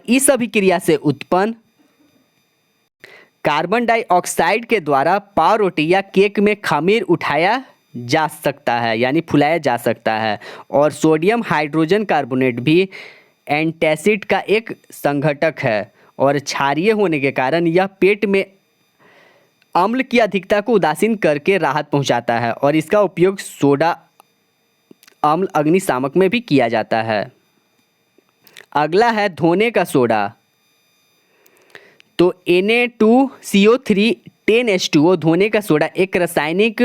इस अभिक्रिया से उत्पन्न कार्बन डाइऑक्साइड के द्वारा पाव रोटी या केक में खमीर उठाया जा सकता है यानी फुलाया जा सकता है, और सोडियम हाइड्रोजन कार्बोनेट भी एंटासिड का एक संघटक है, और क्षारीय होने के कारण यह पेट में अम्ल की अधिकता को उदासीन करके राहत पहुंचाता है, और इसका उपयोग सोडा अम्ल अग्निशामक में भी किया जाता है। अगला है धोने का सोडा। तो Na2CO3 10H2O धोने का सोडा एक रासायनिक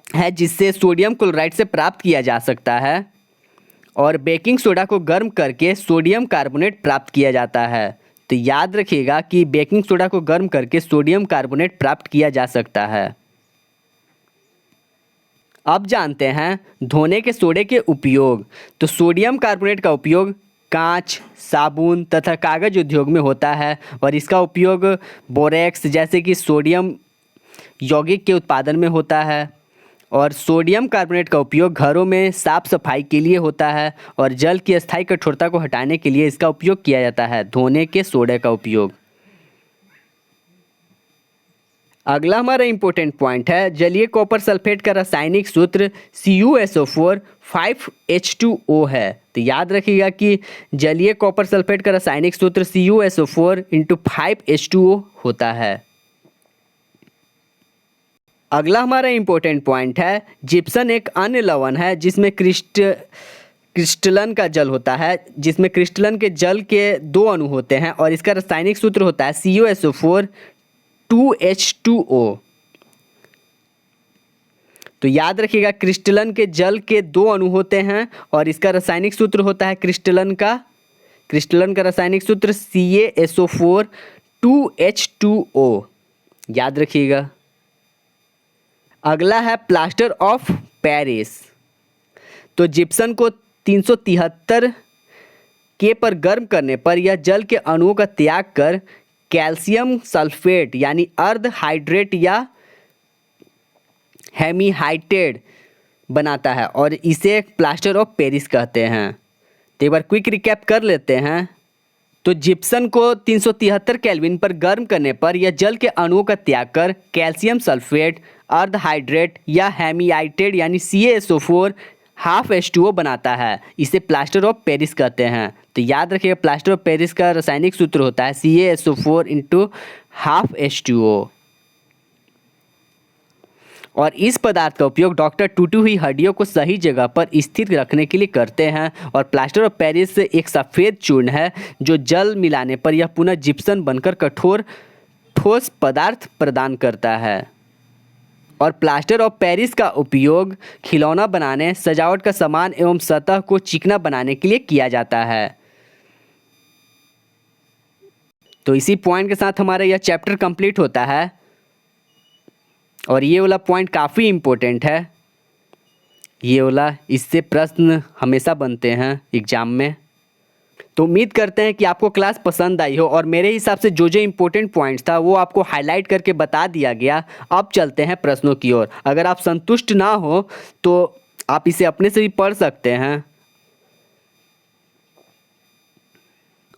है जिससे सोडियम क्लोराइड से प्राप्त किया जा सकता है, और बेकिंग सोडा को गर्म करके सोडियम कार्बोनेट प्राप्त किया जाता है। तो याद रखिएगा कि बेकिंग सोडा को गर्म करके सोडियम कार्बोनेट प्राप्त किया जा सकता है। अब जानते हैं धोने के सोडे के उपयोग। तो सोडियम कार्बोनेट का उपयोग कांच, साबुन तथा कागज उद्योग में होता है, और इसका उपयोग बोरेक्स जैसे कि सोडियम यौगिक के उत्पादन में होता है। और सोडियम कार्बोनेट का उपयोग घरों में साफ सफाई के लिए होता है। और जल की अस्थायी कठोरता को हटाने के लिए इसका उपयोग किया जाता है, धोने के सोडे का उपयोग। अगला हमारा इंपॉर्टेंट पॉइंट है, जलीय कॉपर सल्फेट का रासायनिक सूत्र CuSO4 5H2O है। तो याद रखिएगा कि जलीय कॉपर सल्फेट का रासायनिक सूत्र CuSO4 × 5H2O होता है। अगला हमारा इंपॉर्टेंट पॉइंट है, जिप्सम एक अन्य लवण है जिसमें क्रिस्टलन का जल होता है, जिसमें क्रिस्टलन के जल के 2 अणु होते हैं और इसका रासायनिक सूत्र होता है CuSO4 2H2O। तो याद रखिएगा क्रिस्टलन के जल के 2 अणु होते हैं और इसका रासायनिक सूत्र होता है क्रिस्टलन का रासायनिक सूत्र CaSO4 2H2O। याद रखिएगा। अगला है प्लास्टर ऑफ पेरिस। तो जिप्सम को 373 के पर गर्म करने पर यह जल के अणुओं का त्याग कर कैल्शियम सल्फेट यानी अर्ध हाइड्रेट या हेमीहाइड्रेट बनाता है और इसे प्लास्टर ऑफ पेरिस कहते हैं। तो एक बार क्विक रिकैप कर लेते हैं। तो जिप्सम को 373 केल्विन पर गर्म करने पर यह जल के अणुओं का त्याग कर कैल्शियम सल्फेट अर्ध हाइड्रेट या हेमीहाइड्रेट यानी CaSO4 ½ बनाता है, इसे प्लास्टर ऑफ पेरिस कहते हैं। तो याद रखिएगा प्लास्टर ऑफ पेरिस का रासायनिक सूत्र होता है CaSO4 × ½ और इस पदार्थ का उपयोग डॉक्टर टूटी हुई हड्डियों को सही जगह पर स्थिर रखने के लिए करते हैं। और प्लास्टर ऑफ पेरिस एक सफ़ेद चूर्ण है जो जल मिलाने पर यह पुनः जिप्सम बनकर कठोर ठोस पदार्थ प्रदान करता है। और प्लास्टर ऑफ पेरिस का उपयोग खिलौना बनाने, सजावट का सामान एवं सतह को चिकना बनाने के लिए किया जाता है। तो इसी पॉइंट के साथ हमारा यह चैप्टर कंप्लीट होता है और ये वाला पॉइंट काफ़ी इम्पोर्टेंट है। ये वाला, इससे प्रश्न हमेशा बनते हैं एग्ज़ाम में। तो उम्मीद करते हैं कि आपको क्लास पसंद आई हो और मेरे हिसाब से जो इम्पोर्टेंट पॉइंट्स था वो आपको हाईलाइट करके बता दिया गया। अब चलते हैं प्रश्नों की ओर। अगर आप संतुष्ट ना हो तो आप इसे अपने से भी पढ़ सकते हैं।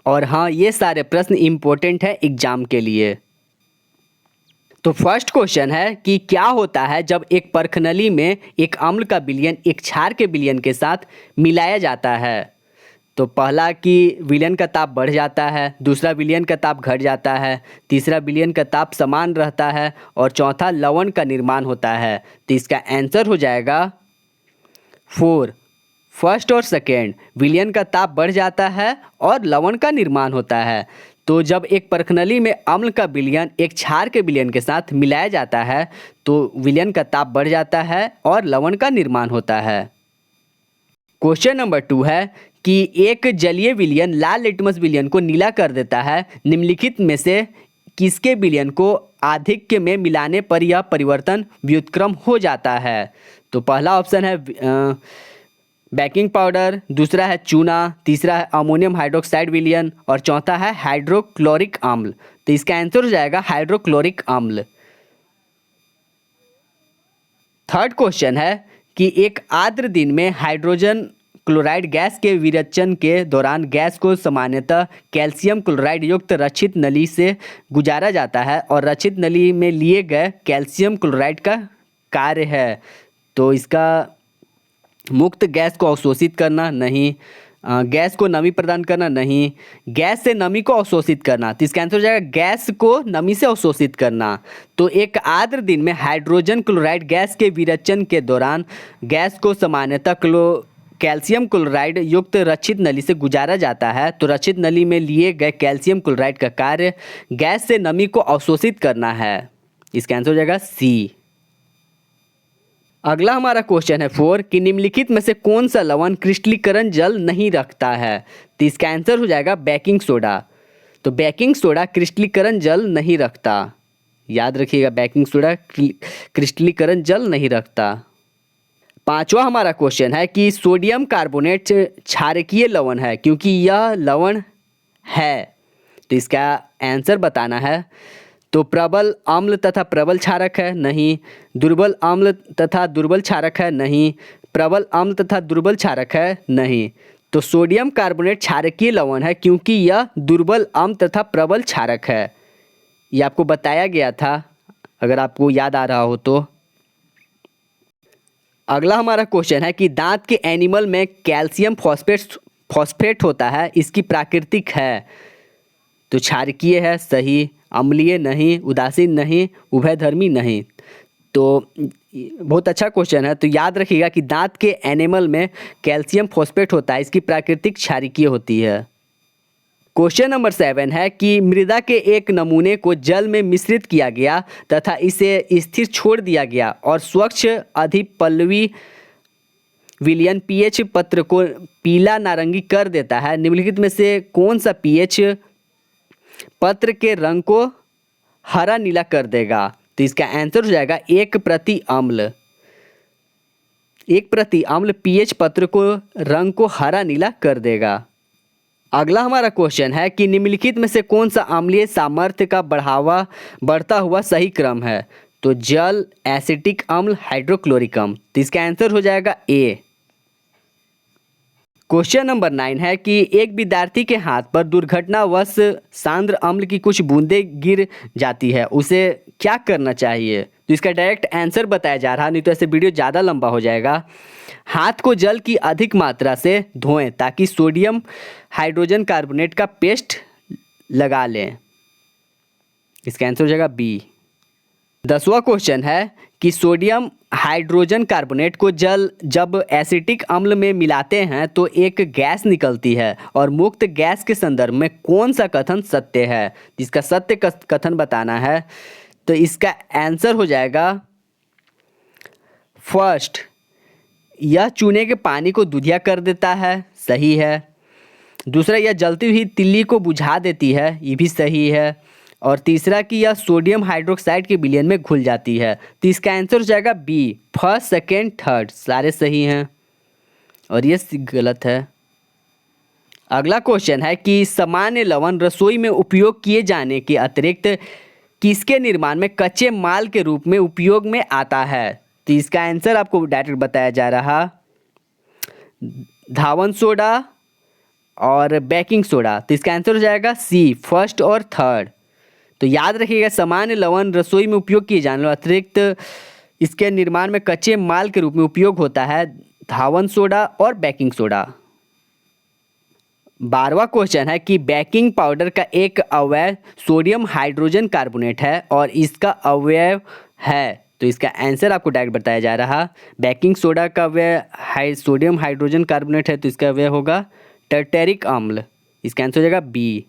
और हाँ, ये सारे प्रश्न इम्पोर्टेंट है एग्ज़ाम के लिए। तो फर्स्ट क्वेश्चन है कि क्या होता है जब एक परखनली में एक अम्ल का विलयन एक क्षार के विलयन के साथ मिलाया जाता है। तो पहला कि विलयन का ताप बढ़ जाता है, दूसरा विलयन का ताप घट जाता है, तीसरा विलयन का ताप समान रहता है और चौथा लवण का निर्माण होता है। तो इसका आंसर हो जाएगा 4, फर्स्ट और सेकेंड। विलयन का ताप बढ़ जाता है और लवण का निर्माण होता है। तो जब एक परखनली में अम्ल का विलयन एक क्षार के विलयन के साथ मिलाया जाता है तो विलयन का ताप बढ़ जाता है और लवण का निर्माण होता है। क्वेश्चन नंबर 2 है कि एक जलीय विलयन लाल लिटमस विलयन को नीला कर देता है। निम्नलिखित में से किसके विलयन को आधिक्य में मिलाने पर यह परिवर्तन व्युत्क्रम हो जाता है। तो पहला ऑप्शन है बेकिंग पाउडर, दूसरा है चूना, तीसरा है अमोनियम हाइड्रोक्साइड विलयन और चौथा है हाइड्रोक्लोरिक अम्ल। तो इसका आंसर हो जाएगा हाइड्रोक्लोरिक अम्ल। थर्ड क्वेश्चन है कि एक आर्द्र दिन में हाइड्रोजन क्लोराइड गैस के विरेचन के दौरान गैस को सामान्यतः कैल्शियम क्लोराइड युक्त रक्षित नली से गुजारा जाता है और रक्षित नली में लिए गए कैल्शियम क्लोराइड का कार्य है। तो इसका मुक्त गैस को अवशोषित करना नहीं, गैस को नमी प्रदान करना नहीं, गैस से नमी को अवशोषित करना। तो इसका आंसर हो जाएगा गैस को नमी से अवशोषित करना। तो एक आर्द्र दिन में हाइड्रोजन क्लोराइड गैस के विरेचन के दौरान गैस को सामान्यतः कैल्शियम क्लोराइड युक्त रक्षित नली से गुजारा जाता है। तो रक्षित नली में लिए गए कैल्शियम क्लोराइड का कार्य गैस से नमी को अवशोषित करना है। इसका आंसर हो जाएगा सी। अगला हमारा क्वेश्चन है 4 कि निम्नलिखित में से कौन सा लवण क्रिस्टलीकरण जल नहीं रखता है। तो इसका आंसर हो जाएगा बेकिंग सोडा। तो बेकिंग सोडा क्रिस्टलीकरण जल नहीं रखता। याद रखिएगा बेकिंग सोडा क्रिस्टलीकरण जल नहीं रखता। पांचवा हमारा क्वेश्चन है कि सोडियम कार्बोनेट क्षारकीय लवण है क्योंकि यह लवण है। तो इसका आंसर बताना है। तो प्रबल अम्ल तथा प्रबल क्षारक है, नहीं। दुर्बल अम्ल तथा दुर्बल क्षारक है, नहीं। प्रबल अम्ल तथा दुर्बल क्षारक है, नहीं। तो सोडियम कार्बोनेट क्षारकीय लवण है क्योंकि यह दुर्बल अम्ल तथा प्रबल क्षारक है। ये आपको बताया गया था, अगर आपको याद आ रहा हो तो। अगला हमारा क्वेश्चन है कि दांत के एनिमल में कैल्शियम फॉस्फेट होता है, इसकी प्राकृतिक है। तो क्षारकीय है, सही। अम्लीय नहीं, उदासीन नहीं, उभयधर्मी नहीं। तो बहुत अच्छा क्वेश्चन है। तो याद रखिएगा कि दांत के एनिमल में कैल्शियम फॉस्फेट होता है, इसकी प्राकृतिक क्षारकीय होती है। क्वेश्चन नंबर 7 है कि मृदा के एक नमूने को जल में मिश्रित किया गया तथा इसे स्थिर छोड़ दिया गया और स्वच्छ अधिपल्लवी विलयन पीएच पत्र को पीला नारंगी कर देता है। निम्नलिखित में से कौन सा पीएच पत्र के रंग को हरा नीला कर देगा? तो इसका आंसर हो जाएगा 1% अम्ल पीएच पत्र को रंग को हरा नीला कर देगा। अगला हमारा क्वेश्चन है कि निम्नलिखित में से कौन सा अम्लीय सामर्थ्य का बढ़ता हुआ सही क्रम है? तो जल, एसिटिक अम्ल, हाइड्रोक्लोरिक अम्ल। तो इसका आंसर हो जाएगा ए। क्वेश्चन नंबर 9 है कि एक विद्यार्थी के हाथ पर दुर्घटनावश सांद्र अम्ल की कुछ बूंदें गिर जाती है, उसे क्या करना चाहिए? तो इसका डायरेक्ट आंसर बताया जा रहा, नहीं तो ऐसे वीडियो ज़्यादा लंबा हो जाएगा। हाथ को जल की अधिक मात्रा से धोएं ताकि सोडियम हाइड्रोजन कार्बोनेट का पेस्ट लगा लें। इसका आंसर हो जाएगा बी। 10वां क्वेश्चन है कि सोडियम हाइड्रोजन कार्बोनेट को जब एसिटिक अम्ल में मिलाते हैं तो एक गैस निकलती है और मुक्त गैस के संदर्भ में कौन सा कथन सत्य है? जिसका सत्य कथन बताना है। तो इसका आंसर हो जाएगा फर्स्ट, यह चूने के पानी को दूधिया कर देता है, सही है। दूसरा, यह जलती हुई तिल्ली को बुझा देती है, ये भी सही है। और तीसरा कि यह सोडियम हाइड्रोक्साइड के विलयन में घुल जाती है। तो इसका आंसर हो जाएगा बी। फर्स्ट, सेकेंड, थर्ड सारे सही हैं और ये गलत है। अगला क्वेश्चन है कि सामान्य लवण रसोई में उपयोग किए जाने के अतिरिक्त किसके निर्माण में कच्चे माल के रूप में उपयोग में आता है? तो इसका आंसर आपको डायरेक्ट बताया जा रहा, धावन सोडा और बेकिंग सोडा। तो इसका आंसर हो जाएगा सी, फर्स्ट और थर्ड। तो याद रखिएगा, सामान्य लवण रसोई में उपयोग किए जाने वाले अतिरिक्त इसके निर्माण में कच्चे माल के रूप में उपयोग होता है धावन सोडा और बेकिंग सोडा। 12वां क्वेश्चन है कि बेकिंग पाउडर का एक अवयव सोडियम हाइड्रोजन कार्बोनेट है और इसका अवयव है। तो इसका आंसर आपको डायरेक्ट बताया जा रहा, बेकिंग सोडा का अवयव सोडियम हाइड्रोजन कार्बोनेट है, तो इसका अवयव होगा टर्टेरिक अम्ल। इसका आंसर हो जाएगा बी।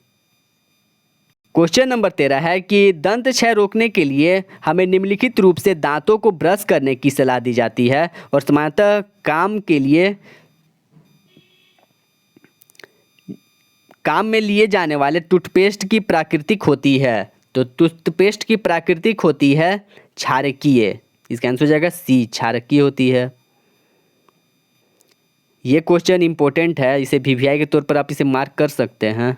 क्वेश्चन नंबर 13 है कि दंत क्षय रोकने के लिए हमें निम्नलिखित रूप से दांतों को ब्रश करने की सलाह दी जाती है और सामान्यतः काम में लिए जाने वाले टूथपेस्ट की प्राकृतिक होती है। तो टूथपेस्ट की प्राकृतिक होती है क्षारकीय। इसका आंसर हो जाएगा सी, क्षारकीय होती है। ये क्वेश्चन इंपॉर्टेंट है, इसे वीवीआई के तौर पर आप इसे मार्क कर सकते हैं।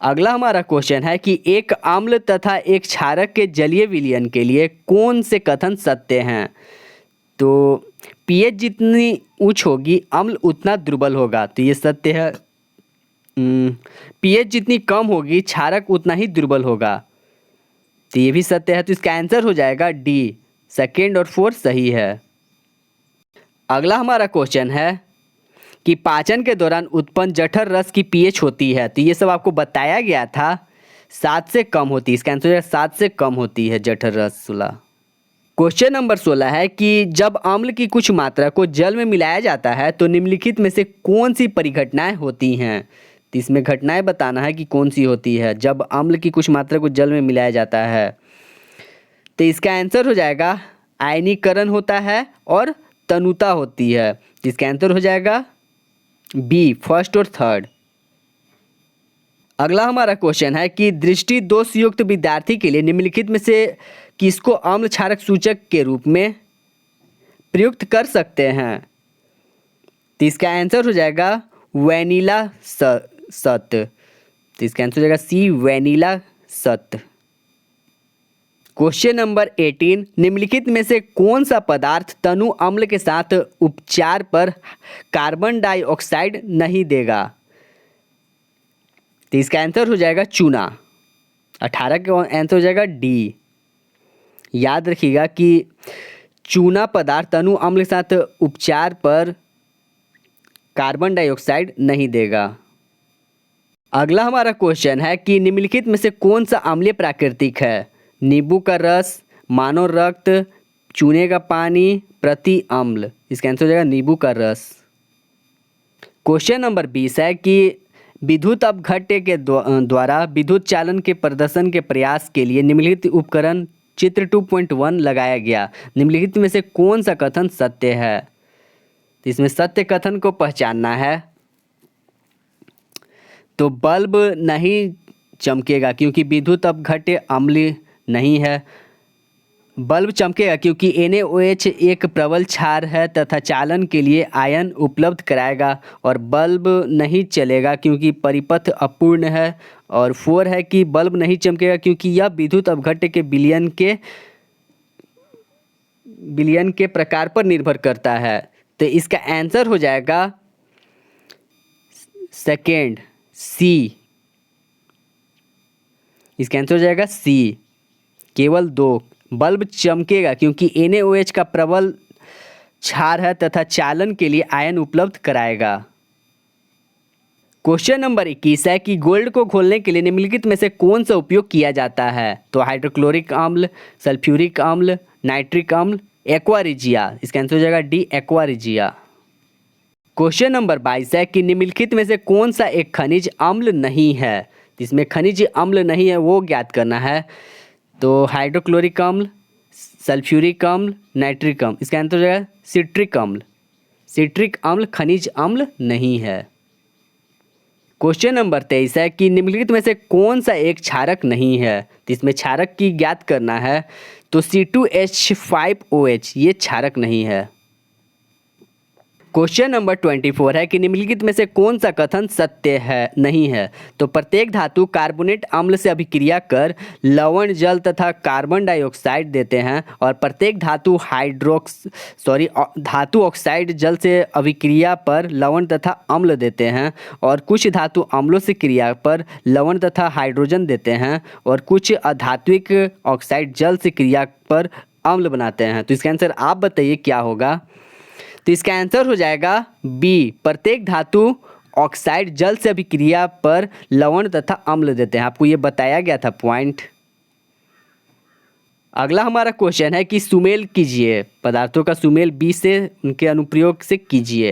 अगला हमारा क्वेश्चन है कि एक अम्ल तथा एक क्षारक के जलीय विलयन के लिए कौन से कथन सत्य हैं? तो पीएच जितनी उच्च होगी अम्ल उतना दुर्बल होगा, तो ये सत्य है। पीएच जितनी कम होगी क्षारक उतना ही दुर्बल होगा, तो ये भी सत्य है। तो इसका आंसर हो जाएगा डी, सेकेंड और फोर्थ सही है। अगला हमारा क्वेश्चन है कि पाचन के दौरान उत्पन्न जठर रस की पीएच होती है। तो ये सब आपको बताया गया था, 7 से कम होती है। इसका आंसर 7 से कम होती है जठर रस 16। क्वेश्चन नंबर 16 है कि जब अम्ल की कुछ मात्रा को जल में मिलाया जाता है तो निम्नलिखित में से कौन सी परिघटनाएं होती हैं? तो इसमें घटनाएं बताना है कि कौन सी होती है जब अम्ल की कुछ मात्रा को जल में मिलाया जाता है। तो इसका आंसर हो जाएगा आयनीकरण होता है और तनुता होती है। इसका आंसर हो जाएगा बी, फर्स्ट और थर्ड। अगला हमारा क्वेश्चन है कि दृष्टि दोष युक्त विद्यार्थी के लिए निम्नलिखित में से किसको अम्ल क्षारक सूचक के रूप में प्रयुक्त कर सकते हैं? तो इसका आंसर हो जाएगा वैनिला सत्य। तो इसका आंसर हो जाएगा सी, वैनिला सत्य। क्वेश्चन नंबर 18, निम्नलिखित में से कौन सा पदार्थ तनु अम्ल के साथ उपचार पर कार्बन डाइऑक्साइड नहीं देगा? तो इसका आंसर हो जाएगा चूना। 18 का आंसर हो जाएगा डी। याद रखिएगा कि चूना पदार्थ तनु अम्ल के साथ उपचार पर कार्बन डाइऑक्साइड नहीं देगा। अगला हमारा क्वेश्चन है कि निम्नलिखित में से कौन सा अम्लीय प्राकृतिक है? नींबू का रस, मानव रक्त, चूने का पानी, प्रति अम्ल। इसका आंसर हो जाएगा नींबू का रस। क्वेश्चन नंबर 20 है कि विद्युत अपघट्य के द्वारा विद्युत चालन के प्रदर्शन के प्रयास के लिए निम्नलिखित उपकरण चित्र 2.1 लगाया गया। निम्नलिखित में से कौन सा कथन सत्य है? तो इसमें सत्य कथन को पहचानना है। तो बल्ब नहीं चमकेगा क्योंकि विद्युत अपघट्य अम्लीय नहीं है। बल्ब चमकेगा क्योंकि NaOH एक प्रबल क्षार है तथा चालन के लिए आयन उपलब्ध कराएगा। और बल्ब नहीं चलेगा क्योंकि परिपथ अपूर्ण है। और 4 है कि बल्ब नहीं चमकेगा क्योंकि यह विद्युत अपघट्य के विलयन के प्रकार पर निर्भर करता है। तो इसका आंसर हो जाएगा सेकेंड, सी। इसका आंसर हो जाएगा सी, केवल 2। बल्ब चमकेगा क्योंकि NaOH का प्रबल क्षार है तथा चालन के लिए आयन उपलब्ध कराएगा। क्वेश्चन नंबर 21 है कि गोल्ड को घोलने के लिए निम्नलिखित में से कौन सा उपयोग किया जाता है? तो हाइड्रोक्लोरिक अम्ल, सल्फ्यूरिक अम्ल, नाइट्रिक अम्ल, एक्वा रिजिया। इसका आंसर हो जाएगा D, aqua regia. Question number 22 है कि निम्नलिखित में से कौन सा एक खनिज अम्ल नहीं है? इसमें खनिज अम्ल नहीं है वो ज्ञात करना है। तो हाइड्रोक्लोरिक अम्ल, सल्फ्यूरिक अम्ल, नाइट्रिक अम्ल। इसका आंसर हो जाएगा सिट्रिक अम्ल। सिट्रिक अम्ल खनिज अम्ल नहीं है। क्वेश्चन नंबर 23 है कि निम्नलिखित में से कौन सा एक क्षारक नहीं है? तो इसमें क्षारक की ज्ञात करना है। तो C2H5OH ये क्षारक नहीं है। क्वेश्चन नंबर 24 है कि निम्नलिखित में से कौन सा कथन सत्य है नहीं है? तो प्रत्येक धातु कार्बोनेट अम्ल से अभिक्रिया कर लवण, जल तथा कार्बन डाइऑक्साइड देते हैं। और प्रत्येक धातु धातु ऑक्साइड जल से अभिक्रिया पर लवण तथा अम्ल देते हैं। और कुछ धातु अम्लों से क्रिया पर लवण तथा हाइड्रोजन देते हैं। और कुछ अधात्विक ऑक्साइड जल से क्रिया पर अम्ल बनाते हैं। तो इसका आंसर आप बताइए क्या होगा? तो इसका आंसर हो जाएगा बी, प्रत्येक धातु ऑक्साइड जल से अभिक्रिया पर लवण तथा अम्ल देते हैं। आपको ये बताया गया था पॉइंट। अगला हमारा क्वेश्चन है कि सुमेल कीजिए, पदार्थों का सुमेल बी से उनके अनुप्रयोग से कीजिए।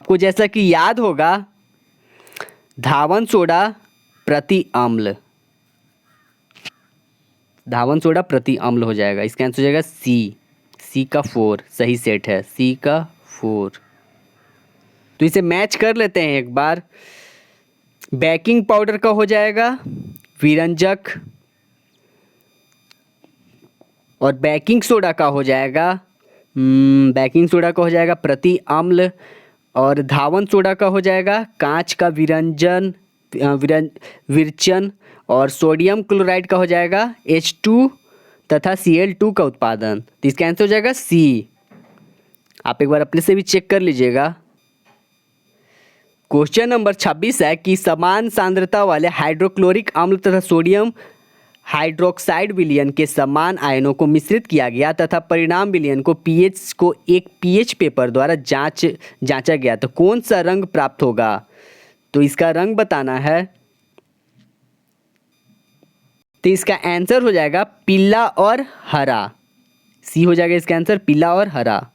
आपको जैसा कि याद होगा धावन सोडा प्रति अम्ल, धावन सोडा प्रति अम्ल हो जाएगा। इसका आंसर हो जाएगा सी का 4 सही सेट है, सी का 4। तो इसे मैच कर लेते हैं एक बार। बेकिंग पाउडर का हो जाएगा विरंजक, और बेकिंग सोडा का हो जाएगा प्रति अम्ल, और धावन सोडा का हो जाएगा कांच का विरचन, और सोडियम क्लोराइड का हो जाएगा H2 तथा Cl2 का उत्पादन। तो इसका आंसर हो जाएगा सी। आप एक बार अपने से भी चेक कर लीजिएगा। क्वेश्चन नंबर 26 है कि समान सांद्रता वाले हाइड्रोक्लोरिक अम्ल तथा सोडियम हाइड्रोक्साइड विलयन के समान आयनों को मिश्रित किया गया तथा परिणाम विलयन को pH को एक pH पेपर द्वारा जांचा गया। तो कौन सा रंग प्राप्त होगा? तो इसका रंग बताना है। तो इसका आंसर हो जाएगा पीला और हरा, सी हो जाएगा इसका आंसर, पीला और हरा।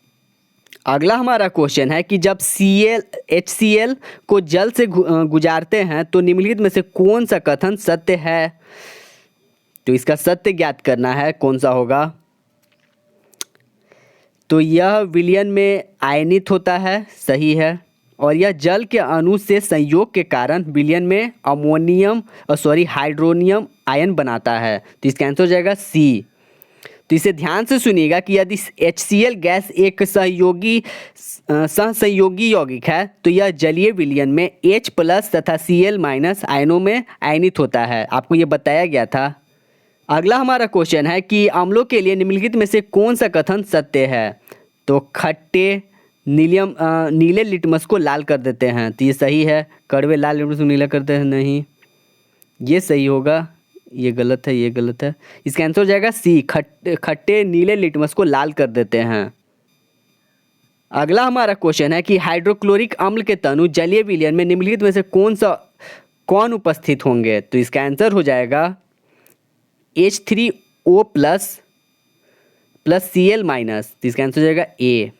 अगला हमारा क्वेश्चन है कि जब HCl को जल से गुजारते हैं तो निम्नलिखित में से कौन सा कथन सत्य है? तो इसका सत्य ज्ञात करना है, कौन सा होगा? तो यह विलयन में आयनित होता है, सही है। और यह जल के अणु से संयोग के कारण विलयन में हाइड्रोनियम आयन बनाता है। तो इसका आंसर हो जाएगा सी। तो इसे ध्यान से सुनिएगा कि यदि HCl गैस एक सहसंयोगी यौगिक है तो यह जलीय विलयन में H+ तथा Cl- आयनों में आयनित होता है। आपको ये बताया गया था। अगला हमारा क्वेश्चन है कि अम्लों के लिए निम्नलिखित में से कौन सा कथन सत्य है। तो खट्टे नीले लिटमस को लाल कर देते हैं, तो ये सही है। कड़वे लाल लिटमस को नीला करते हैं, नहीं, ये सही होगा। ये गलत है, ये गलत है। इसका आंसर हो जाएगा सी, खट्टे नीले लिटमस को लाल कर देते हैं। अगला हमारा क्वेश्चन है कि हाइड्रोक्लोरिक अम्ल के तनु जलीय विलयन में निम्नलिखित में से कौन उपस्थित होंगे। तो इसका आंसर हो जाएगा H3O+ प्लस Cl-। तो इसका आंसर हो जाएगा ए।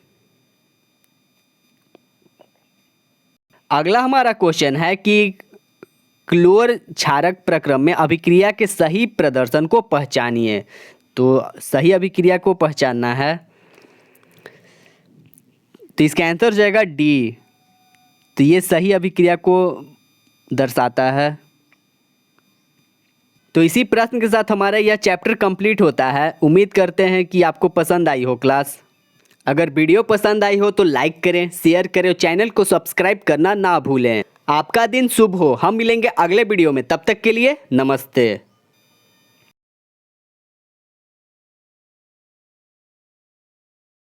अगला हमारा क्वेश्चन है कि क्लोर क्षारक प्रक्रम में अभिक्रिया के सही प्रदर्शन को पहचानिए। तो सही अभिक्रिया को पहचानना है, तो इसका आंसर हो जाएगा डी। तो ये सही अभिक्रिया को दर्शाता है। तो इसी प्रश्न के साथ हमारा यह चैप्टर कंप्लीट होता है। उम्मीद करते हैं कि आपको पसंद आई हो क्लास। अगर वीडियो पसंद आई हो तो लाइक करें, शेयर करें और चैनल को सब्सक्राइब करना ना भूलें। आपका दिन शुभ हो। हम मिलेंगे अगले वीडियो में, तब तक के लिए नमस्ते।